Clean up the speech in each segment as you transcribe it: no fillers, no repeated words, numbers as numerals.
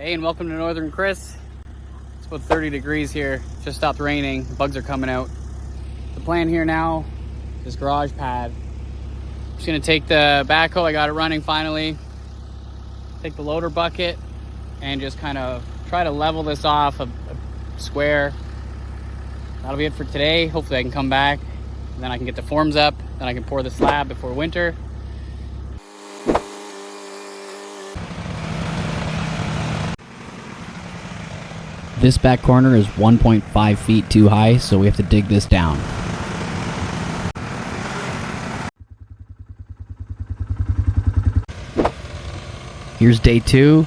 Hey, and welcome to Northern Chris. It's about 30 degrees here. Just stopped raining. Bugs are coming out. The plan here now, this garage pad. I'm just gonna take the backhoe. I got it running finally. Take the loader bucket and just kind of try to level this off a square. That'll be it for today. Hopefully I can come back and then I can get the forms up. Then I can pour the slab before winter. This back corner is 1.5 feet too high, so we have to dig this down. Here's day 2.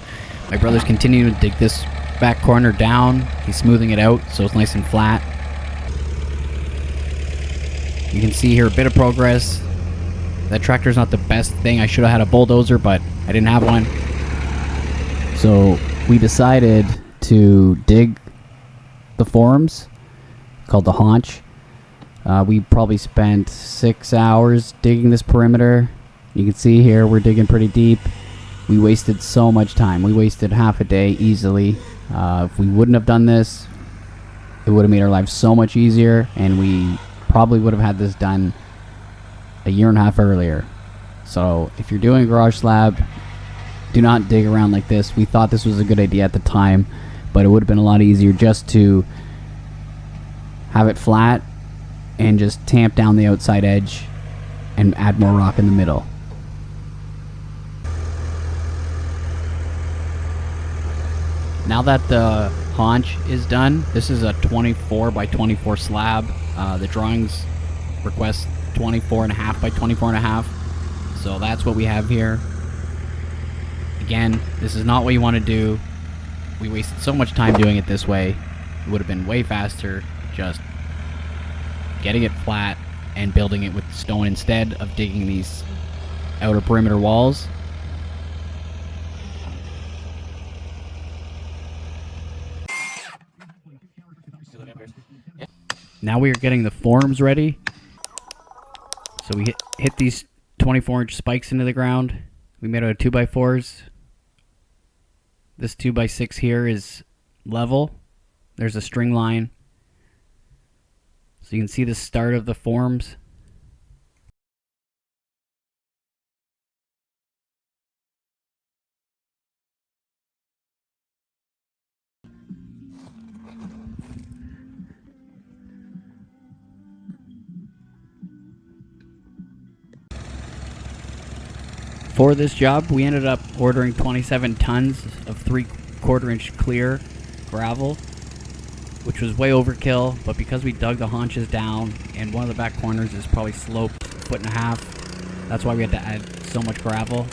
My brother's continuing to dig this back corner down. He's smoothing it out so it's nice and flat. You can see here a bit of progress. That tractor's not the best thing. I should have had a bulldozer, but I didn't have one. So we decided to dig the forms called the haunch. We probably spent 6 hours digging this perimeter. You can see here we're digging pretty deep. We wasted so much time. We wasted half a day easily. If we wouldn't have done this, it would have made our lives so much easier, and we probably would have had this done a year and a half earlier. So if you're doing a garage slab, do not dig around like this. We thought this was a good idea at the time, but it would have been a lot easier just to have it flat and just tamp down the outside edge and add more rock in the middle. Now that the haunch is done, this is a 24 by 24 slab. The drawings request 24.5 by 24.5. So that's what we have here. Again, this is not what you want to do. We wasted so much time doing it this way. It would have been way faster just getting it flat and building it with stone instead of digging these outer perimeter walls. Now we are getting the forms ready. So we hit these 24-inch spikes into the ground. We made out of 2x4s. This 2x6 here is level. There's a string line. So you can see the start of the forms. For this job, we ended up ordering 27 tons of 3/4 inch clear gravel, which was way overkill, but because we dug the haunches down and one of the back corners is probably sloped 1.5 feet, that's why we had to add so much gravel.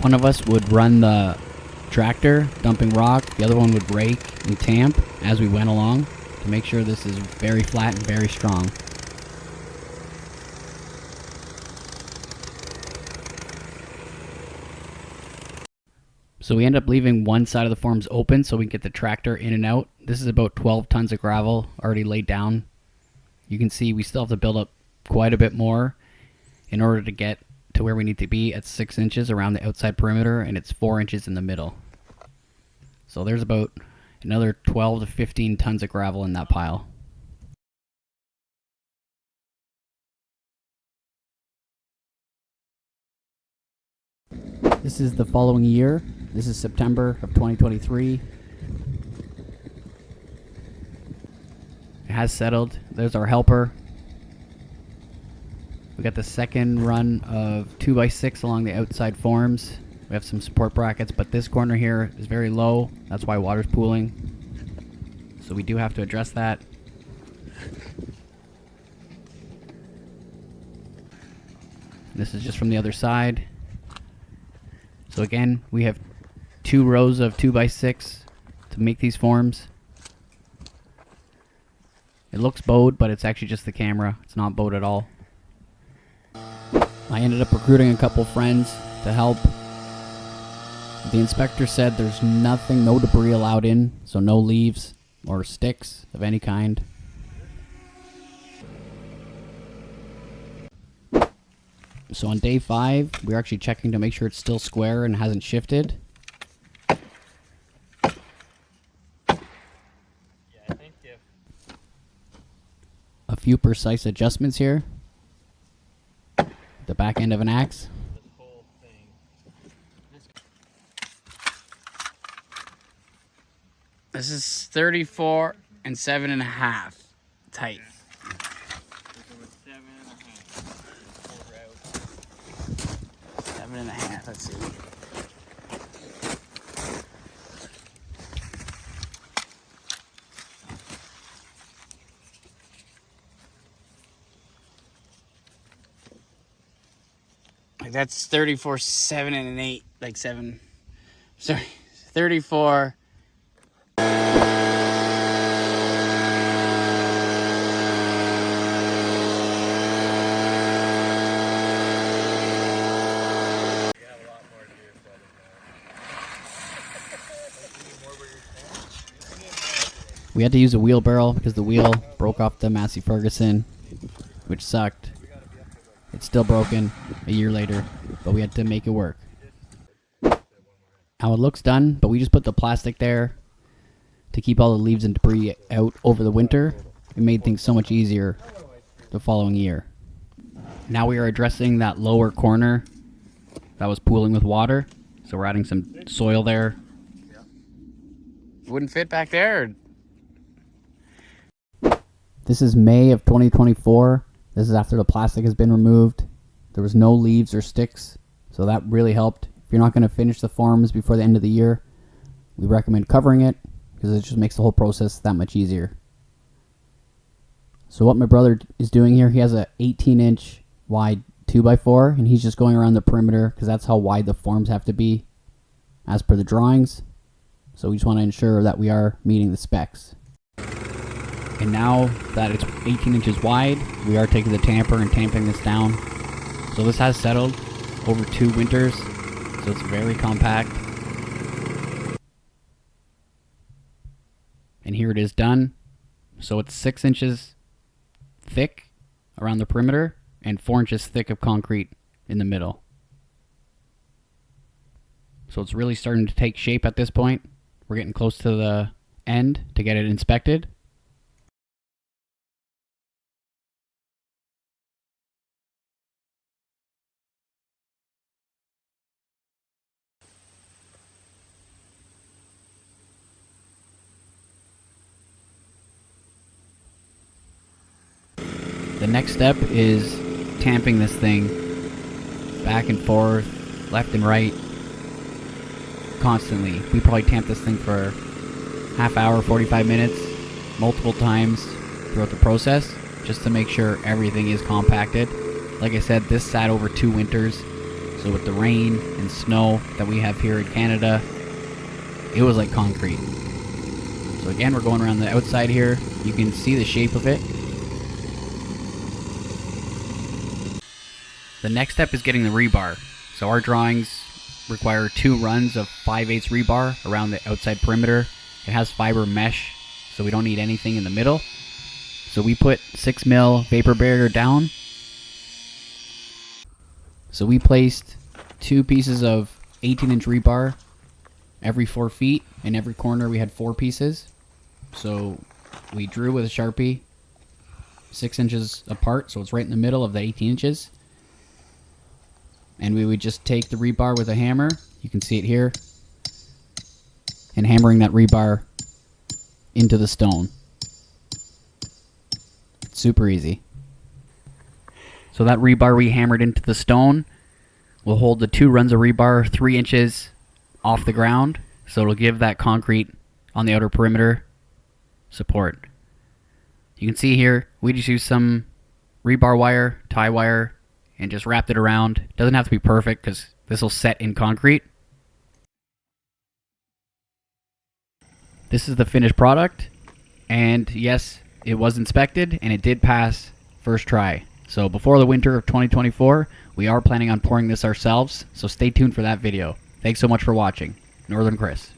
One of us would run the tractor dumping rock, the other one would rake and tamp as we went along to make sure this is very flat and very strong. So we end up leaving one side of the forms open so we can get the tractor in and out. This is about 12 tons of gravel already laid down. You can see we still have to build up quite a bit more in order to get to where we need to be at 6 inches around the outside perimeter, and it's 4 inches in the middle. So there's about another 12 to 15 tons of gravel in that pile. This is the following year. This is September of 2023. It has settled. There's our helper. We got the second run of 2x6 along the outside forms. We have some support brackets, but this corner here is very low. That's why water's pooling. So we do have to address that. This is just from the other side. So again, we have 2 rows of 2x6 to make these forms. It looks bowed, but it's actually just the camera. It's not bowed at all. I ended up recruiting a couple friends to help. The inspector said there's nothing, no debris allowed in, so no leaves or sticks of any kind. So on day 5, we're actually checking to make sure it's still square and hasn't shifted. Yeah, I think if A few precise adjustments here. The back end of an axe. this whole thing. This is 34 and 7.5 tight. This was 7.5. Pull her out. 7.5, let's see. Like that's 34, 7 and an 8, like 7. Sorry, 34. You have a lot more to do with that now. We had to use a wheelbarrow because the wheel broke off the Massey Ferguson, which sucked. It's still broken a year later, but we had to make it work. Now it looks done, but we just put the plastic there to keep all the leaves and debris out over the winter. It made things so much easier the following year. Now we are addressing that lower corner that was pooling with water, so we're adding some soil there. It wouldn't fit back there. This is May of 2024. This is after the plastic has been removed. There was no leaves or sticks, so that really helped. If you're not going to finish the forms before the end of the year, we recommend covering it because it just makes the whole process that much easier. So what my brother is doing here, he has a 18-inch wide 2x4, and he's just going around the perimeter because that's how wide the forms have to be as per the drawings. So we just want to ensure that we are meeting the specs. And now that it's 18 inches wide, we are taking the tamper and tamping this down. So this has settled over 2 winters, so it's very compact. And here it is done. So it's 6 inches thick around the perimeter and 4 inches thick of concrete in the middle. So it's really starting to take shape at this point. We're getting close to the end to get it inspected. The next step is tamping this thing back and forth, left and right, constantly. We probably tamp this thing for half hour, 45 minutes, multiple times throughout the process, just to make sure everything is compacted. Like I said, this sat over 2 winters, so with the rain and snow that we have here in Canada, it was like concrete. So again, we're going around the outside here. You can see the shape of it. The next step is getting the rebar. So our drawings require 2 runs of 5/8 rebar around the outside perimeter. It has fiber mesh, so we don't need anything in the middle. So we put 6 mil vapor barrier down. So we placed 2 pieces of 18-inch rebar every 4 feet. In every corner we had 4 pieces. So we drew with a Sharpie 6 inches apart, so it's right in the middle of the 18 inches. And we would just take the rebar with a hammer, you can see it here, and hammering that rebar into the stone. Super easy. So that rebar we hammered into the stone will hold the 2 runs of rebar 3 inches off the ground, so it'll give that concrete on the outer perimeter support. You can see here, we just used some rebar wire, tie wire, and just wrapped it around. Doesn't have to be perfect because this will set in concrete. This is the finished product, and yes, it was inspected and it did pass first try. So before the winter of 2024, we are planning on pouring this ourselves, so stay tuned for that video. Thanks so much for watching. Northern Chris.